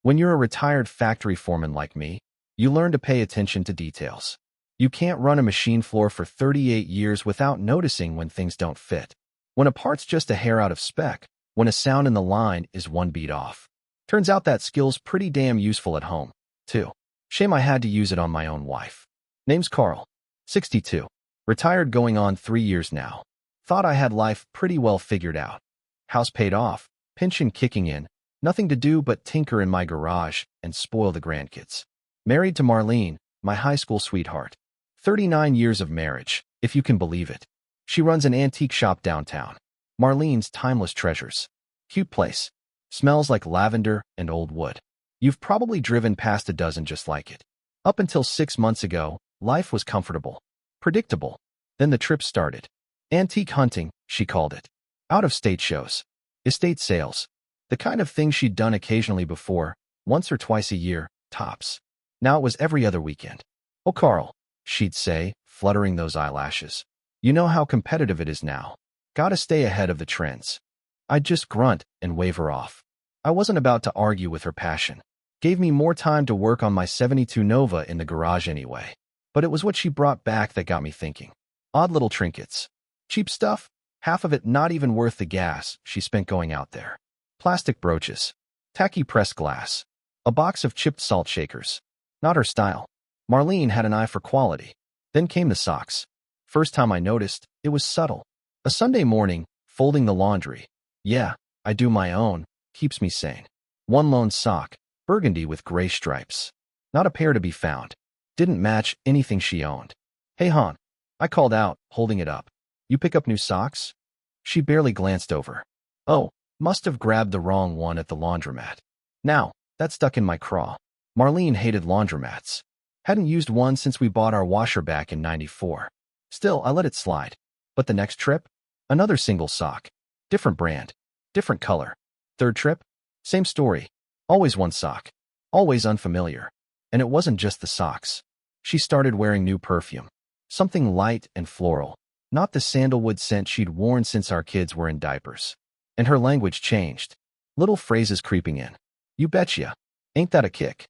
When you're a retired factory foreman like me, you learn to pay attention to details. You can't run a machine floor for 38 years without noticing when things don't fit. When a part's just a hair out of spec, when a sound in the line is one beat off. Turns out that skill's pretty damn useful at home, too. Shame I had to use it on my own wife. Name's Carl. 62. Retired going on 3 years now. Thought I had life pretty well figured out. House paid off, pension kicking in, nothing to do but tinker in my garage and spoil the grandkids. Married to Marlene, my high school sweetheart. 39 years of marriage, if you can believe it. She runs an antique shop downtown. Marlene's timeless treasures. Cute place. Smells like lavender and old wood. You've probably driven past a dozen just like it. Up until 6 months ago, life was comfortable. Predictable. Then the trip started. Antique hunting, she called it. Out-of-state shows. Estate sales. The kind of thing she'd done occasionally before, once or twice a year, tops. Now it was every other weekend. "Oh, Carl," she'd say, fluttering those eyelashes. "You know how competitive it is now. Gotta stay ahead of the trends." I'd just grunt and wave her off. I wasn't about to argue with her passion. Gave me more time to work on my 72 Nova in the garage anyway. But it was what she brought back that got me thinking. Odd little trinkets. Cheap stuff, half of it not even worth the gas she spent going out there. Plastic brooches. Tacky pressed glass. A box of chipped salt shakers. Not her style. Marlene had an eye for quality. Then came the socks. First time I noticed, it was subtle. A Sunday morning, folding the laundry. Yeah, I do my own, keeps me sane. One lone sock, burgundy with gray stripes. Not a pair to be found. Didn't match anything she owned. "Hey, hon," I called out, holding it up. "You pick up new socks?" She barely glanced over. Oh, must have grabbed the wrong one at the laundromat. Now, that stuck in my craw. Marlene hated laundromats. Hadn't used one since we bought our washer back in '94. Still, I let it slide. But the next trip? Another single sock. Different brand. Different color. Third trip? Same story. Always one sock. Always unfamiliar. And it wasn't just the socks. She started wearing new perfume. Something light and floral. Not the sandalwood scent she'd worn since our kids were in diapers. And her language changed. Little phrases creeping in. "You betcha. Ain't that a kick?"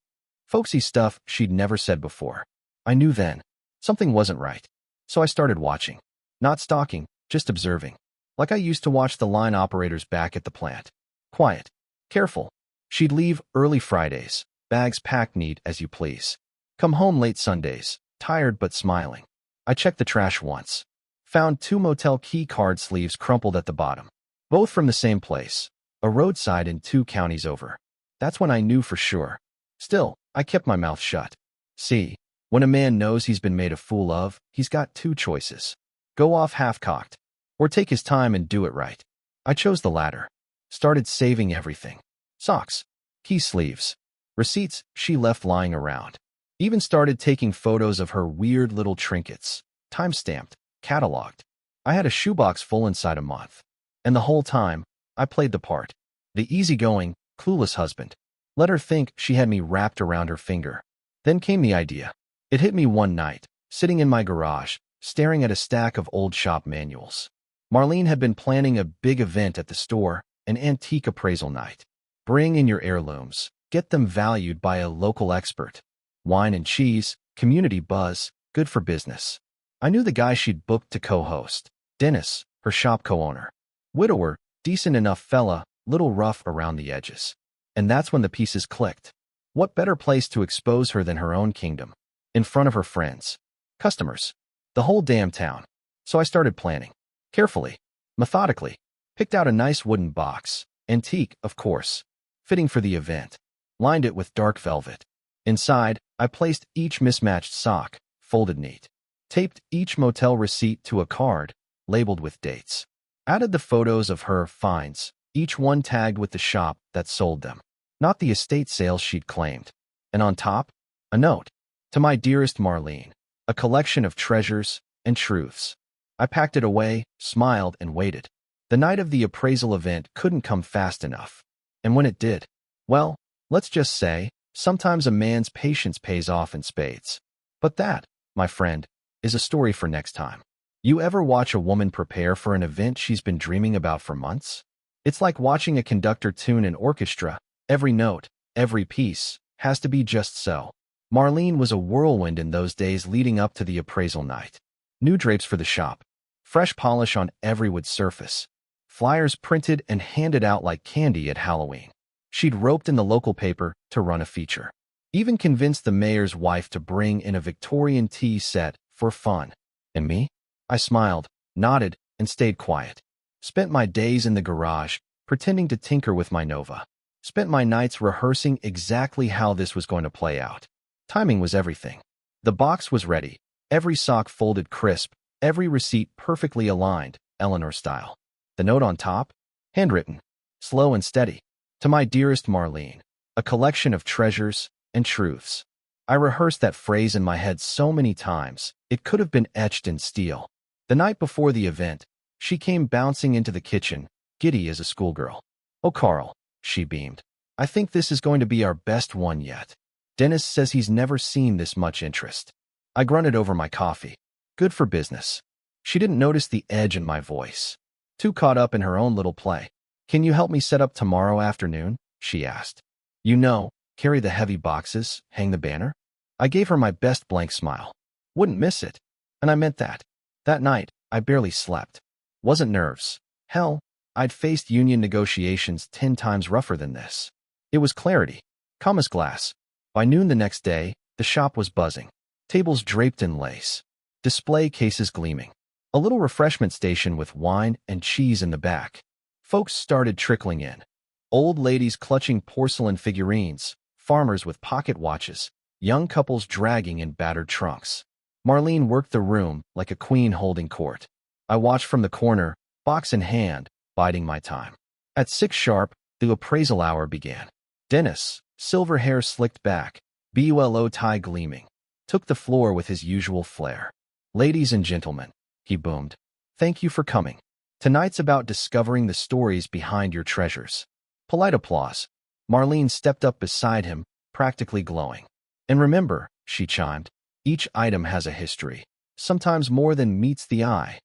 Folksy stuff she'd never said before. I knew then. Something wasn't right. So I started watching. Not stalking, just observing. Like I used to watch the line operators back at the plant. Quiet. Careful. She'd leave early Fridays, bags packed neat as you please. Come home late Sundays, tired but smiling. I checked the trash once. Found 2 motel key card sleeves crumpled at the bottom. Both from the same place. A roadside in 2 counties over. That's when I knew for sure. Still, I kept my mouth shut. See, when a man knows he's been made a fool of, he's got 2 choices. Go off half-cocked, or take his time and do it right. I chose the latter. Started saving everything. Socks. Key sleeves. Receipts she left lying around. Even started taking photos of her weird little trinkets. Time-stamped. Cataloged. I had a shoebox full inside a month. And the whole time, I played the part. The easygoing, clueless husband. Let her think she had me wrapped around her finger. Then came the idea. It hit me one night, sitting in my garage, staring at a stack of old shop manuals. Marlene had been planning a big event at the store, an antique appraisal night. Bring in your heirlooms. Get them valued by a local expert. Wine and cheese, community buzz, good for business. I knew the guy she'd booked to co-host. Dennis, her shop co-owner. Widower, decent enough fella, little rough around the edges. And that's when the pieces clicked. What better place to expose her than her own kingdom? In front of her friends. Customers. The whole damn town. So I started planning. Carefully. Methodically. Picked out a nice wooden box. Antique, of course. Fitting for the event. Lined it with dark velvet. Inside, I placed each mismatched sock, folded neat. Taped each motel receipt to a card, labeled with dates. Added the photos of her finds, each one tagged with the shop that sold them. Not the estate sales she'd claimed. And on top, a note. To my dearest Marlene. A collection of treasures and truths. I packed it away, smiled, and waited. The night of the appraisal event couldn't come fast enough. And when it did, well, let's just say, sometimes a man's patience pays off in spades. But that, my friend, is a story for next time. You ever watch a woman prepare for an event she's been dreaming about for months? It's like watching a conductor tune an orchestra, every note, every piece, has to be just so. Marlene was a whirlwind in those days leading up to the appraisal night. New drapes for the shop, fresh polish on every wood surface, flyers printed and handed out like candy at Halloween. She'd roped in the local paper to run a feature. Even convinced the mayor's wife to bring in a Victorian tea set for fun. And me? I smiled, nodded, and stayed quiet. Spent my days in the garage, pretending to tinker with my Nova. Spent my nights rehearsing exactly how this was going to play out. Timing was everything. The box was ready, every sock folded crisp, every receipt perfectly aligned, Eleanor style. The note on top? Handwritten, slow and steady. To my dearest Marlene, a collection of treasures and truths. I rehearsed that phrase in my head so many times, it could have been etched in steel. The night before the event, she came bouncing into the kitchen, giddy as a schoolgirl. "Oh, Carl," she beamed. "I think this is going to be our best one yet. Dennis says he's never seen this much interest." I grunted over my coffee. Good for business. She didn't notice the edge in my voice. Too caught up in her own little play. "Can you help me set up tomorrow afternoon?" she asked. "You know, carry the heavy boxes, hang the banner?" I gave her my best blank smile. Wouldn't miss it. And I meant that. That night, I barely slept. Wasn't nerves. Hell, I'd faced union negotiations 10 times rougher than this. It was clarity. Calm as glass. By noon the next day, the shop was buzzing. Tables draped in lace. Display cases gleaming. A little refreshment station with wine and cheese in the back. Folks started trickling in. Old ladies clutching porcelain figurines, farmers with pocket watches, young couples dragging in battered trunks. Marlene worked the room like a queen holding court. I watched from the corner, box in hand, biding my time. At 6 sharp, the appraisal hour began. Dennis, silver hair slicked back, BULO tie gleaming, took the floor with his usual flair. "Ladies and gentlemen," he boomed, "thank you for coming. Tonight's about discovering the stories behind your treasures." Polite applause. Marlene stepped up beside him, practically glowing. "And remember," she chimed, "each item has a history, sometimes more than meets the eye."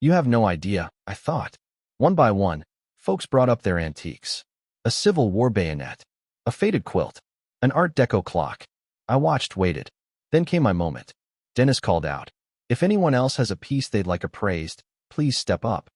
You have no idea, I thought. One by one, folks brought up their antiques. A Civil War bayonet, a faded quilt, an Art Deco clock. I watched, waited. Then came my moment. Dennis called out, "If anyone else has a piece they'd like appraised, please step up."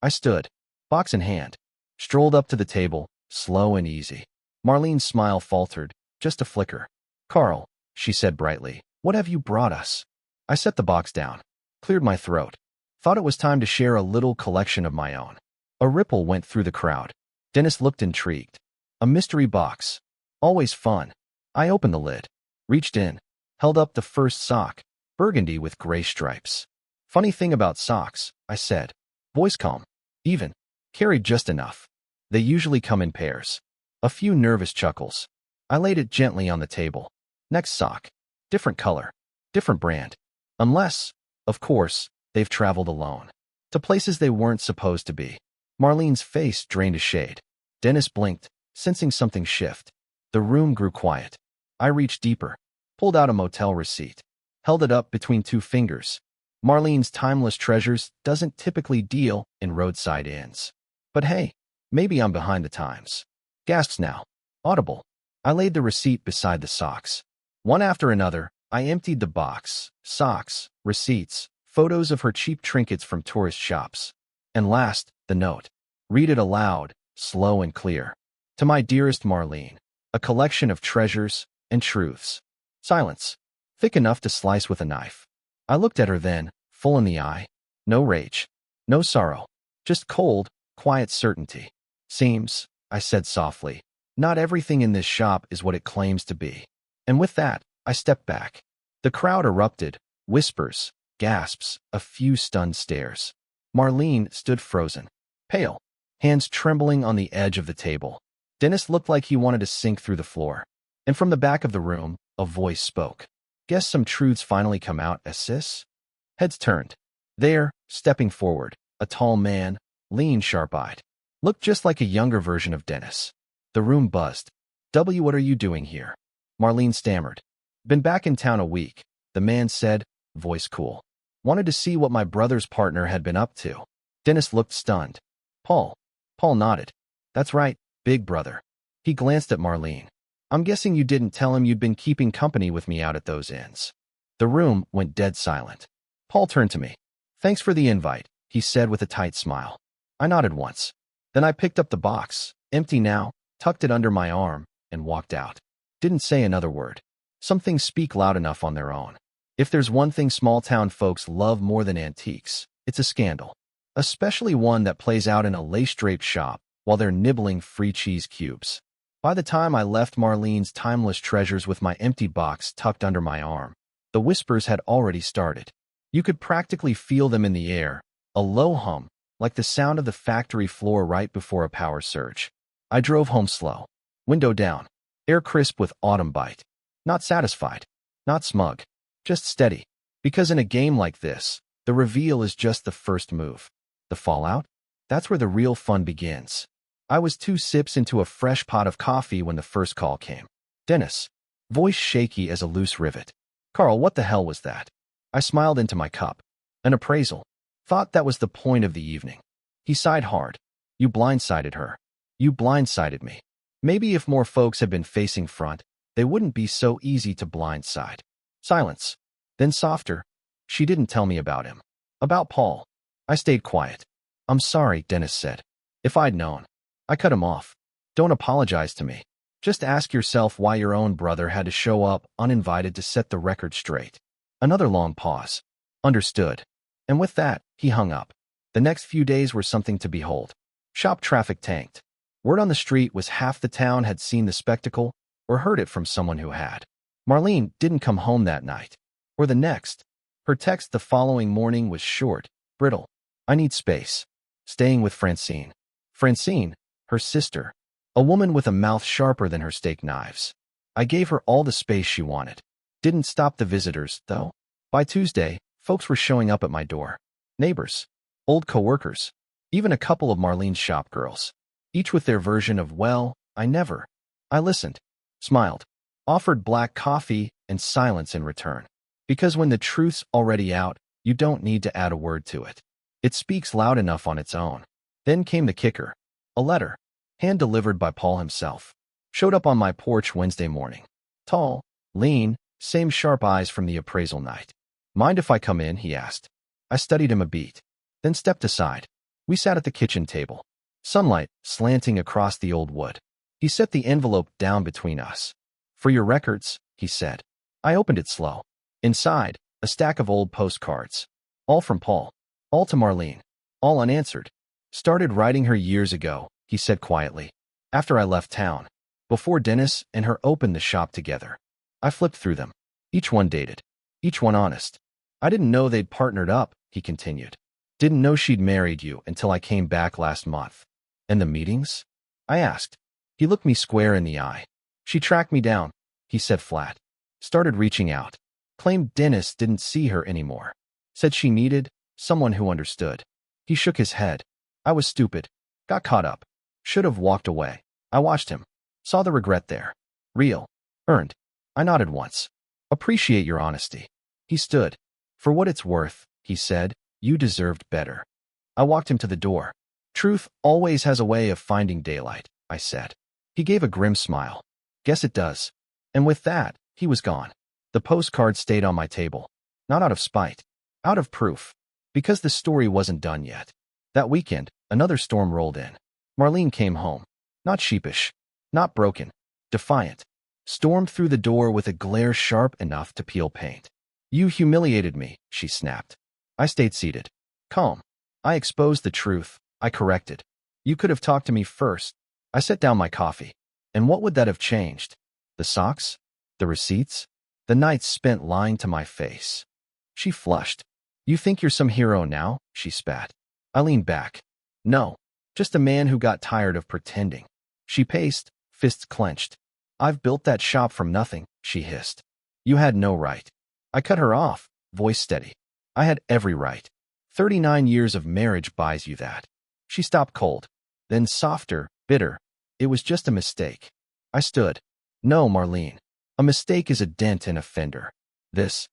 I stood, box in hand, strolled up to the table, slow and easy. Marlene's smile faltered, just a flicker. "Carl," she said brightly, "what have you brought us?" I set the box down, cleared my throat. Thought it was time to share a little collection of my own. A ripple went through the crowd. Dennis looked intrigued. A mystery box. Always fun. I opened the lid, reached in, held up the first sock, burgundy with gray stripes. "Funny thing about socks," I said. Voice calm. Even. Carried just enough. They usually come in pairs. A few nervous chuckles. I laid it gently on the table. Next sock. Different color. Different brand. Unless, of course, they've traveled alone. To places they weren't supposed to be. Marlene's face drained a shade. Dennis blinked, sensing something shift. The room grew quiet. I reached deeper, pulled out a motel receipt, held it up between 2 fingers. Marlene's timeless treasures doesn't typically deal in roadside inns. But hey, maybe I'm behind the times. Gasps now. Audible. I laid the receipt beside the socks. One after another, I emptied the box, socks, receipts, photos of her cheap trinkets from tourist shops. And last, the note. Read it aloud, slow and clear. "To my dearest Marlene, a collection of treasures and truths." Silence. Thick enough to slice with a knife. I looked at her then, full in the eye. No rage. No sorrow. Just cold, quiet certainty. "Seems," I said softly, "not everything in this shop is what it claims to be." And with that, I stepped back. The crowd erupted. Whispers, gasps, a few stunned stares. Marlene stood frozen, pale, hands trembling on the edge of the table. Dennis looked like he wanted to sink through the floor. And from the back of the room, a voice spoke. "Guess some truths finally come out, sis?" Heads turned. There, stepping forward, a tall man, lean, sharp-eyed. Looked just like a younger version of Dennis. The room buzzed. What are you doing here?" Marlene stammered. "Been back in town a week," the man said, voice cool. "Wanted to see what my brother's partner had been up to." Dennis looked stunned. Paul. Paul nodded. "That's right, big brother." He glanced at Marlene. I'm guessing you didn't tell him you'd been keeping company with me out at those inns." The room went dead silent. Paul turned to me. "Thanks for the invite," he said with a tight smile. I nodded once. Then I picked up the box, empty now, tucked it under my arm, and walked out. Didn't say another word. Some things speak loud enough on their own. If there's one thing small-town folks love more than antiques, it's a scandal. Especially one that plays out in a lace-draped shop while they're nibbling free cheese cubes. By the time I left Marlene's timeless treasures with my empty box tucked under my arm, the whispers had already started. You could practically feel them in the air, a low hum, like the sound of the factory floor right before a power surge. I drove home slow, window down, air crisp with autumn bite. Not satisfied, not smug, just steady. Because in a game like this, the reveal is just the first move. The fallout? That's where the real fun begins. I was 2 sips into a fresh pot of coffee when the first call came. "Dennis." Voice shaky as a loose rivet. "Carl, what the hell was that?" I smiled into my cup. "An appraisal. Thought that was the point of the evening." He sighed hard. "You blindsided her. You blindsided me. Maybe if more folks had been facing front, they wouldn't be so easy to blindside." Silence. Then softer. "She didn't tell me about him. About Paul." I stayed quiet. "I'm sorry," Dennis said. "If I'd known." I cut him off. "Don't apologize to me. Just ask yourself why your own brother had to show up uninvited to set the record straight." Another long pause. "Understood." And with that, he hung up. The next few days were something to behold. Shop traffic tanked. Word on the street was half the town had seen the spectacle or heard it from someone who had. Marlene didn't come home that night. Or the next. Her text the following morning was short, brittle. "I need space. Staying with Francine." Francine, her sister. A woman with a mouth sharper than her steak knives. I gave her all the space she wanted. Didn't stop the visitors, though. By Tuesday, folks were showing up at my door. Neighbors. Old co-workers. Even a couple of Marlene's shop girls. Each with their version of, "Well, I never." I listened. Smiled. Offered black coffee and silence in return. Because when the truth's already out, you don't need to add a word to it. It speaks loud enough on its own. Then came the kicker. A letter. Hand-delivered by Paul himself. Showed up on my porch Wednesday morning. Tall, lean, same sharp eyes from the appraisal night. "Mind if I come in?" he asked. I studied him a beat, then stepped aside. We sat at the kitchen table. Sunlight slanting across the old wood. He set the envelope down between us. "For your records," he said. I opened it slow. Inside, a stack of old postcards. All from Paul. All to Marlene. All unanswered. "Started writing her years ago," he said quietly. "After I left town. Before Dennis and her opened the shop together." I flipped through them. Each one dated. Each one honest. "I didn't know they'd partnered up," he continued. "Didn't know she'd married you until I came back last month." "And the meetings?" I asked. He looked me square in the eye. "She tracked me down," he said flat. "Started reaching out. Claimed Dennis didn't see her anymore. Said she needed someone who understood." He shook his head. "I was stupid. Got caught up. Should have walked away." I watched him. Saw the regret there. Real. Earned. I nodded once. "Appreciate your honesty." He stood. "For what it's worth," he said, "you deserved better." I walked him to the door. "Truth always has a way of finding daylight," I said. He gave a grim smile. "Guess it does." And with that, he was gone. The postcard stayed on my table. Not out of spite. Out of proof. Because the story wasn't done yet. That weekend, another storm rolled in. Marlene came home. Not sheepish. Not broken. Defiant. Stormed through the door with a glare sharp enough to peel paint. "You humiliated me," she snapped. I stayed seated. Calm. I exposed the truth. I corrected. "You could have talked to me first." I set down my coffee. And what would that have changed? The socks? The receipts? The nights spent lying to my face. She flushed. "You think you're some hero now?" she spat. I leaned back. "No. Just a man who got tired of pretending." She paced, fists clenched. "I've built that shop from nothing," she hissed. "You had no right." I cut her off, voice steady. "I had every right. 39 years of marriage buys you that." She stopped cold. Then softer, bitter. "It was just a mistake." I stood. "No, Marlene. A mistake is a dent in a fender. This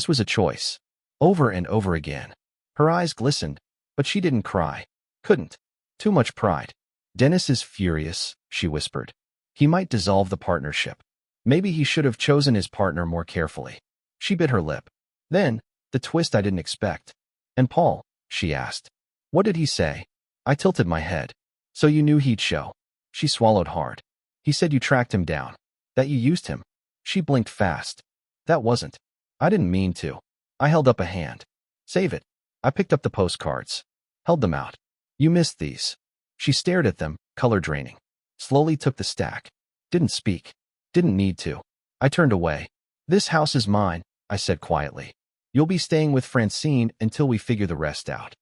was a choice." Over and over again. Her eyes glistened, but she didn't cry. Couldn't. Too much pride. "Dennis is furious," she whispered. "He might dissolve the partnership." Maybe he should have chosen his partner more carefully. She bit her lip. Then, the twist I didn't expect. And Paul, she asked. What did he say? I tilted my head. So you knew he'd show. She swallowed hard. He said you tracked him down. That you used him. She blinked fast. That wasn't. I didn't mean to. I held up a hand. Save it. I picked up the postcards. Held them out. You missed these. She stared at them, color draining. Slowly took the stack. Didn't speak. Didn't need to. I turned away. This house is mine, I said quietly. You'll be staying with Francine until we figure the rest out.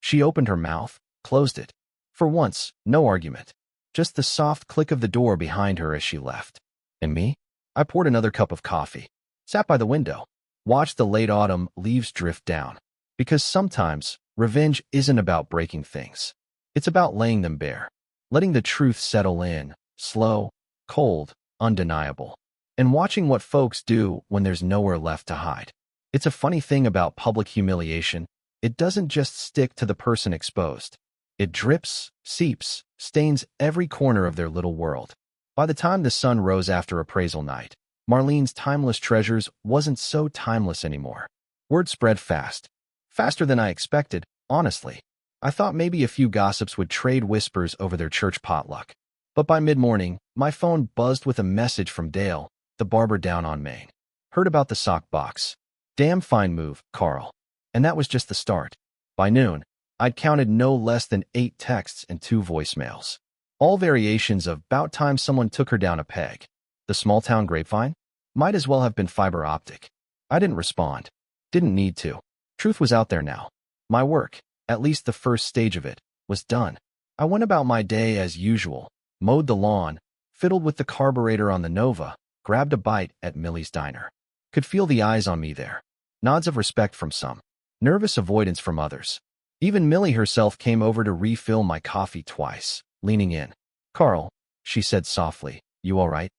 She opened her mouth, closed it. For once, no argument. Just the soft click of the door behind her as she left. And me? I poured another cup of coffee. Sat by the window. Watched the late autumn leaves drift down. Because sometimes, revenge isn't about breaking things. It's about laying them bare. Letting the truth settle in, slow, cold, undeniable. And watching what folks do when there's nowhere left to hide. It's a funny thing about public humiliation. It doesn't just stick to the person exposed. It drips, seeps, stains every corner of their little world. By the time the sun rose after appraisal night, Marlene's timeless treasures wasn't so timeless anymore. Word spread fast. Faster than I expected, honestly. I thought maybe a few gossips would trade whispers over their church potluck. But by mid-morning, my phone buzzed with a message from Dale, the barber down on Main. Heard about the sock box. Damn fine move, Carl. And that was just the start. By noon, I'd counted no less than 8 texts and 2 voicemails. All variations of "about time someone took her down a peg." The small-town grapevine? Might as well have been fiber optic. I didn't respond. Didn't need to. Truth was out there now. My work, at least the first stage of it, was done. I went about my day as usual, mowed the lawn, fiddled with the carburetor on the Nova, grabbed a bite at Millie's diner. Could feel the eyes on me there. Nods of respect from some. Nervous avoidance from others. Even Millie herself came over to refill my coffee twice, leaning in. "Carl," she said softly, "you all right?"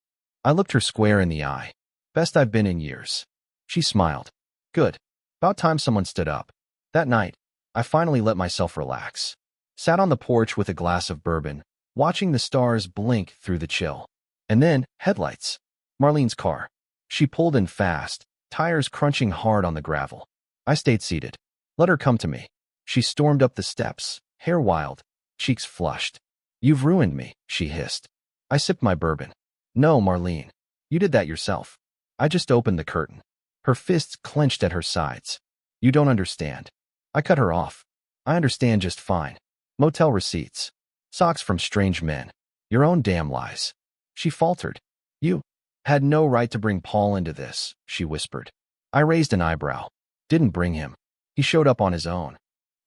I looked her square in the eye. "Best I've been in years." She smiled. "Good. About time someone stood up." That night, I finally let myself relax. Sat on the porch with a glass of bourbon, watching the stars blink through the chill. And then, headlights. Marlene's car. She pulled in fast, tires crunching hard on the gravel. I stayed seated. Let her come to me. She stormed up the steps, hair wild, cheeks flushed. "You've ruined me," she hissed. I sipped my bourbon. "No, Marlene. You did that yourself." I just opened the curtain. Her fists clenched at her sides. "You don't understand." I cut her off. "I understand just fine. Motel receipts. Socks from strange men. Your own damn lies." She faltered. "You had no right to bring Paul into this," she whispered. I raised an eyebrow. "Didn't bring him. He showed up on his own."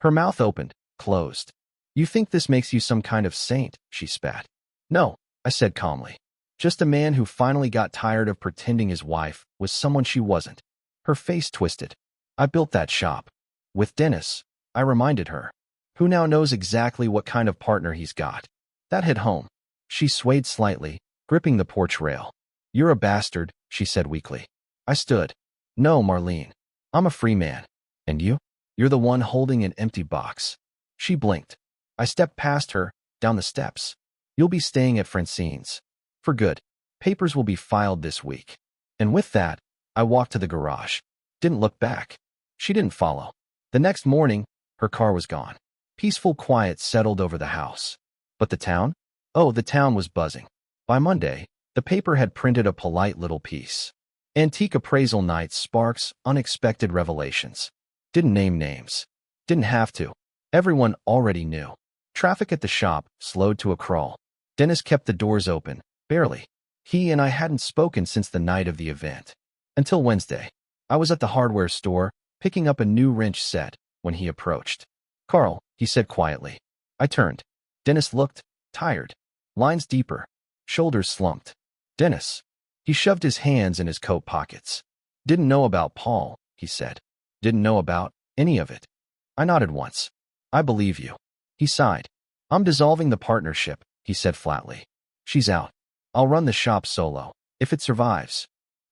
Her mouth opened, closed. "You think this makes you some kind of saint," she spat. "No," I said calmly. "Just a man who finally got tired of pretending his wife was someone she wasn't." Her face twisted. "I built that shop. With Dennis," I reminded her. "Who now knows exactly what kind of partner he's got." That hit home. She swayed slightly, gripping the porch rail. "You're a bastard," she said weakly. I stood. "No, Marlene. I'm a free man. And you? You're the one holding an empty box." She blinked. I stepped past her, down the steps. "You'll be staying at Francine's. For good. Papers will be filed this week." And with that, I walked to the garage. Didn't look back. She didn't follow. The next morning, her car was gone. Peaceful quiet settled over the house. But the town? Oh, the town was buzzing. By Monday, the paper had printed a polite little piece. "Antique appraisal night sparks unexpected revelations." Didn't name names. Didn't have to. Everyone already knew. Traffic at the shop slowed to a crawl. Dennis kept the doors open, barely. He and I hadn't spoken since the night of the event. Until Wednesday. I was at the hardware store, picking up a new wrench set, when he approached. "Carl," he said quietly. I turned. Dennis looked tired. Lines deeper. Shoulders slumped. "Dennis." He shoved his hands in his coat pockets. "Didn't know about Paul," he said. "Didn't know about any of it." I nodded once. "I believe you." He sighed. "I'm dissolving the partnership," he said flatly. "She's out. I'll run the shop solo, if it survives."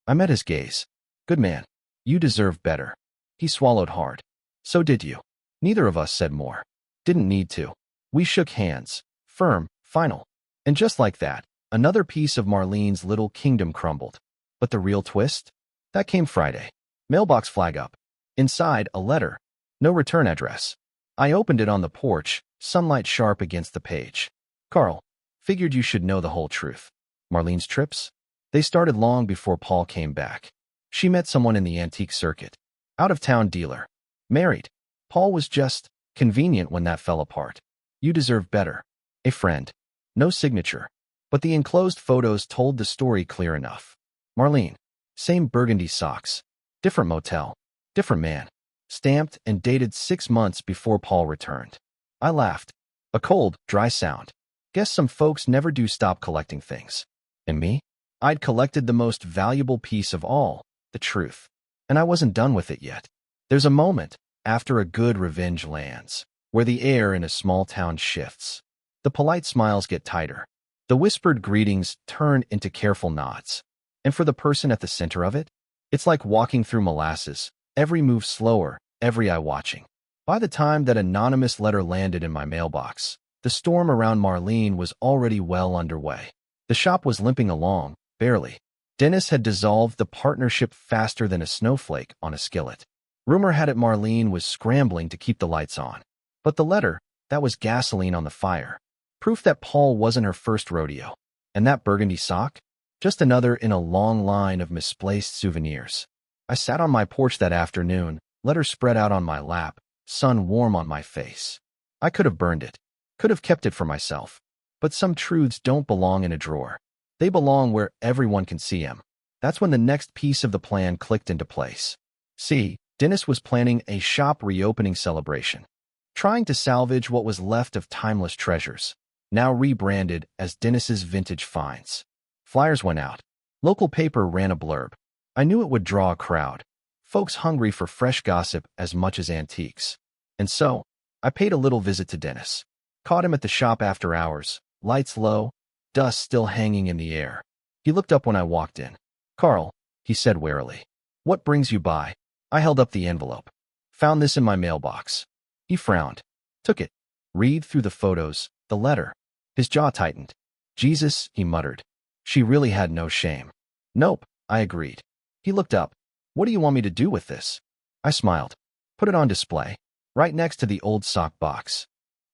I met his gaze. "Good man. You deserve better." He swallowed hard. "So did you." Neither of us said more. Didn't need to. We shook hands. Firm, final. And just like that, another piece of Marlene's little kingdom crumbled. But the real twist? That came Friday. Mailbox flag up. Inside, a letter. No return address. I opened it on the porch, sunlight sharp against the page. Carl, figured you should know the whole truth. Marlene's trips? They started long before Paul came back. She met someone in the antique circuit. Out-of-town dealer. Married. Paul was just convenient when that fell apart. You deserve better. A friend. No signature. But the enclosed photos told the story clear enough. Marlene. Same burgundy socks. Different motel. Different man. Stamped and dated 6 months before Paul returned. I laughed. A cold, dry sound. Guess some folks never do stop collecting things. And me? I'd collected the most valuable piece of all, the truth. And I wasn't done with it yet. There's a moment, after a good revenge lands, where the air in a small town shifts. The polite smiles get tighter. The whispered greetings turn into careful nods. And for the person at the center of it, it's like walking through molasses, every move slower, every eye watching. By the time that anonymous letter landed in my mailbox, the storm around Marlene was already well underway. The shop was limping along, barely. Dennis had dissolved the partnership faster than a snowflake on a skillet. Rumor had it Marlene was scrambling to keep the lights on. But the letter, that was gasoline on the fire. Proof that Paul wasn't her first rodeo. And that burgundy sock? Just another in a long line of misplaced souvenirs. I sat on my porch that afternoon, letter spread out on my lap, sun warm on my face. I could have burned it. Could have kept it for myself. But some truths don't belong in a drawer. They belong where everyone can see them. That's when the next piece of the plan clicked into place. See, Dennis was planning a shop reopening celebration. Trying to salvage what was left of timeless treasures, now rebranded as Dennis's Vintage Finds. Flyers went out. Local paper ran a blurb. I knew it would draw a crowd. Folks hungry for fresh gossip as much as antiques. And so, I paid a little visit to Dennis. Caught him at the shop after hours, lights low, dust still hanging in the air. He looked up when I walked in. Carl, he said warily. What brings you by? I held up the envelope. Found this in my mailbox. He frowned. Took it. Read through the photos, the letter. His jaw tightened. Jesus, he muttered. She really had no shame. Nope, I agreed. He looked up. What do you want me to do with this? I smiled. Put it on display, right next to the old sock box.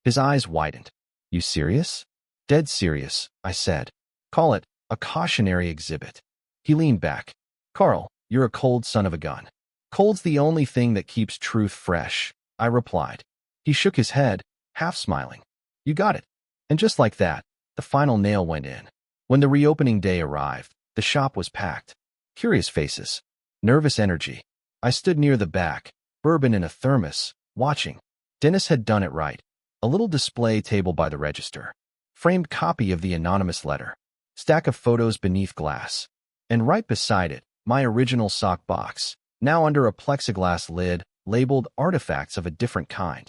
His eyes widened. You serious? Dead serious, I said. Call it a cautionary exhibit. He leaned back. Carl, you're a cold son of a gun. Cold's the only thing that keeps truth fresh, I replied. He shook his head, half smiling. You got it. And just like that, the final nail went in. When the reopening day arrived, the shop was packed. Curious faces. Nervous energy. I stood near the back, bourbon in a thermos, watching. Dennis had done it right. A little display table by the register. Framed copy of the anonymous letter. Stack of photos beneath glass. And right beside it, my original sock box, now under a plexiglass lid, labeled artifacts of a different kind.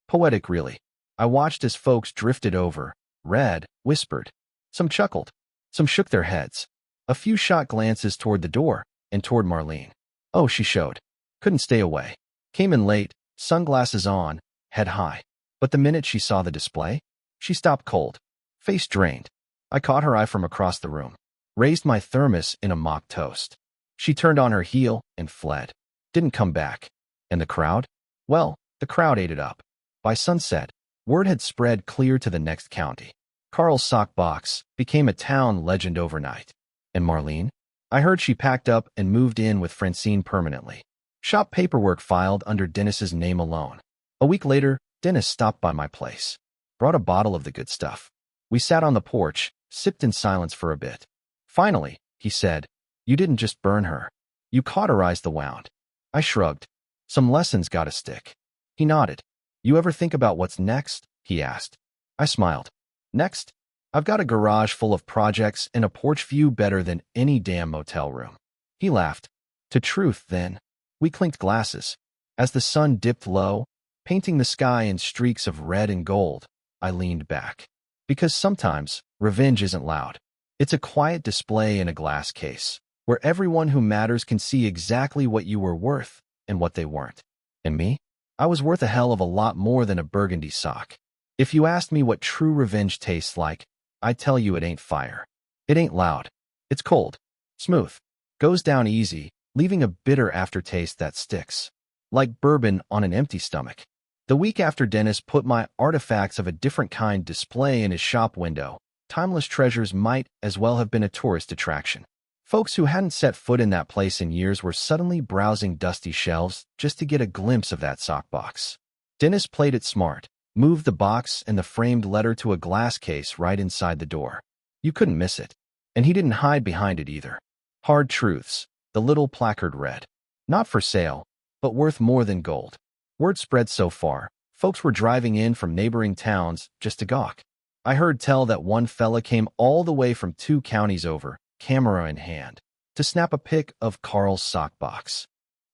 Poetic, really. I watched as folks drifted over, read, whispered. Some chuckled. Some shook their heads. A few shot glances toward the door, and toward Marlene. Oh, she showed. Couldn't stay away. Came in late, sunglasses on, head high. But the minute she saw the display, she stopped cold. Face drained. I caught her eye from across the room. Raised my thermos in a mock toast. She turned on her heel and fled. Didn't come back. And the crowd? Well, the crowd ate it up. By sunset, word had spread clear to the next county. Carl's sock box became a town legend overnight. And Marlene? I heard she packed up and moved in with Francine permanently. Shop paperwork filed under Dennis's name alone. A week later, Dennis stopped by my place. Brought a bottle of the good stuff. We sat on the porch, sipped in silence for a bit. Finally, he said, you didn't just burn her. You cauterized the wound. I shrugged. Some lessons gotta stick. He nodded. You ever think about what's next? He asked. I smiled. Next? I've got a garage full of projects and a porch view better than any damn motel room. He laughed. To truth, then. We clinked glasses. As the sun dipped low, painting the sky in streaks of red and gold, I leaned back. Because sometimes, revenge isn't loud. It's a quiet display in a glass case, where everyone who matters can see exactly what you were worth and what they weren't. And me? I was worth a hell of a lot more than a burgundy sock. If you asked me what true revenge tastes like, I'd tell you it ain't fire. It ain't loud. It's cold. Smooth. Goes down easy, leaving a bitter aftertaste that sticks. Like bourbon on an empty stomach. The week after Dennis put my artifacts of a different kind display in his shop window, timeless treasures might as well have been a tourist attraction. Folks who hadn't set foot in that place in years were suddenly browsing dusty shelves just to get a glimpse of that sock box. Dennis played it smart, moved the box and the framed letter to a glass case right inside the door. You couldn't miss it. And he didn't hide behind it either. Hard truths, the little placard read. Not for sale, but worth more than gold. Word spread so far, folks were driving in from neighboring towns just to gawk. I heard tell that one fella came all the way from 2 counties over, camera in hand, to snap a pic of Carl's sock box.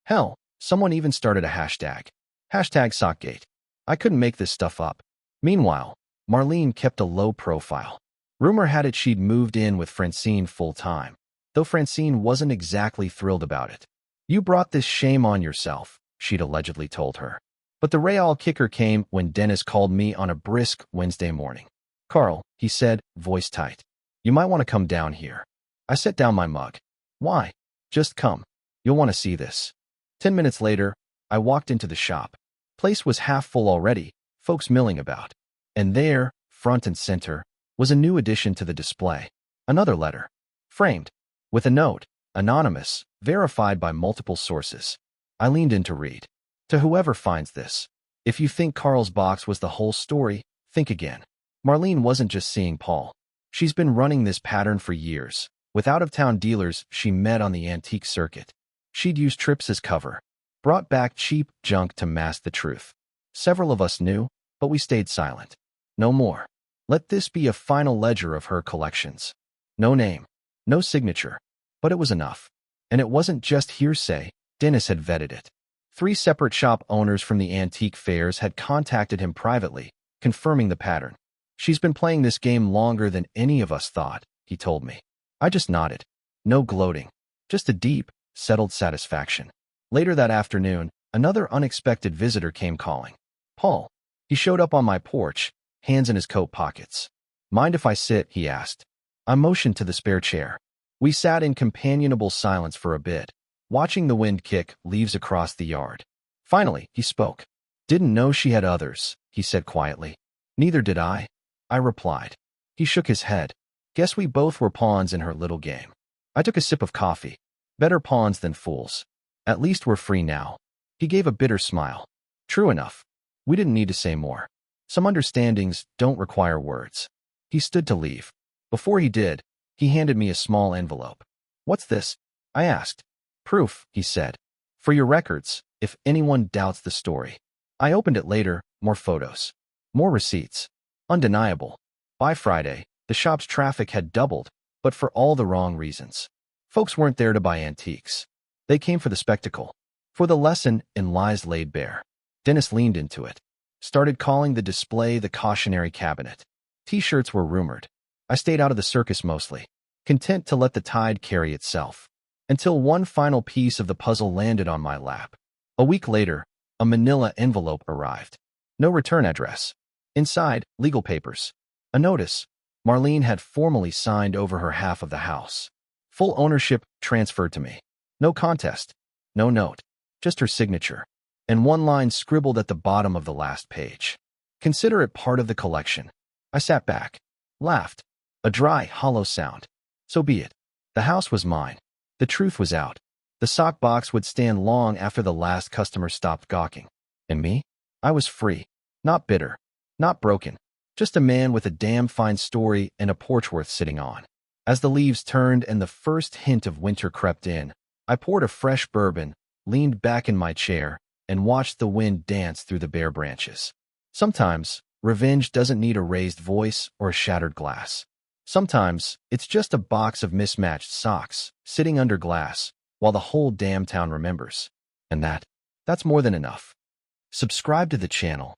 Hell, someone even started a hashtag. #Sockgate. I couldn't make this stuff up. Meanwhile, Marlene kept a low profile. Rumor had it she'd moved in with Francine full-time, though Francine wasn't exactly thrilled about it. You brought this shame on yourself, she'd allegedly told her. But the real kicker came when Dennis called me on a brisk Wednesday morning. Carl, he said, voice tight. You might want to come down here. I set down my mug. Why? Just come. You'll want to see this. 10 minutes later, I walked into the shop. Place was half full already, folks milling about. And there, front and center, was a new addition to the display. Another letter. Framed. With a note. Anonymous. Verified by multiple sources. I leaned in to read. To whoever finds this. If you think Carl's box was the whole story, think again. Marlene wasn't just seeing Paul. She's been running this pattern for years, with out-of-town dealers she met on the antique circuit. She'd used trips as cover. Brought back cheap junk to mask the truth. Several of us knew, but we stayed silent. No more. Let this be a final ledger of her collections. No name. No signature. But it was enough. And it wasn't just hearsay. Dennis had vetted it. 3 separate shop owners from the antique fairs had contacted him privately, confirming the pattern. She's been playing this game longer than any of us thought, he told me. I just nodded. No gloating. Just a deep, settled satisfaction. Later that afternoon, another unexpected visitor came calling. Paul. He showed up on my porch, hands in his coat pockets. Mind if I sit? He asked. I motioned to the spare chair. We sat in companionable silence for a bit, watching the wind kick leaves across the yard. Finally, he spoke. Didn't know she had others, he said quietly. Neither did I replied. He shook his head. Guess we both were pawns in her little game. I took a sip of coffee. Better pawns than fools. At least we're free now. He gave a bitter smile. True enough. We didn't need to say more. Some understandings don't require words. He stood to leave. Before he did, he handed me a small envelope. What's this? I asked. Proof, he said. For your records, if anyone doubts the story. I opened it later, more photos. More receipts. Undeniable. By Friday, the shop's traffic had doubled, but for all the wrong reasons. Folks weren't there to buy antiques. They came for the spectacle. For the lesson in lies laid bare. Dennis leaned into it. Started calling the display the cautionary cabinet. T-shirts were rumored. I stayed out of the circus mostly, content to let the tide carry itself. Until one final piece of the puzzle landed on my lap. A week later, a manila envelope arrived. No return address. Inside, legal papers. A notice. Marlene had formally signed over her half of the house. Full ownership transferred to me. No contest. No note. Just her signature. And one line scribbled at the bottom of the last page. Consider it part of the collection. I sat back. Laughed. A dry, hollow sound. So be it. The house was mine. The truth was out. The sock box would stand long after the last customer stopped gawking. And me? I was free. Not bitter. Not broken. Just a man with a damn fine story and a porch worth sitting on. As the leaves turned and the first hint of winter crept in, I poured a fresh bourbon, leaned back in my chair, and watched the wind dance through the bare branches. Sometimes, revenge doesn't need a raised voice or a shattered glass. Sometimes, it's just a box of mismatched socks, sitting under glass, while the whole damn town remembers. And that's more than enough. Subscribe to the channel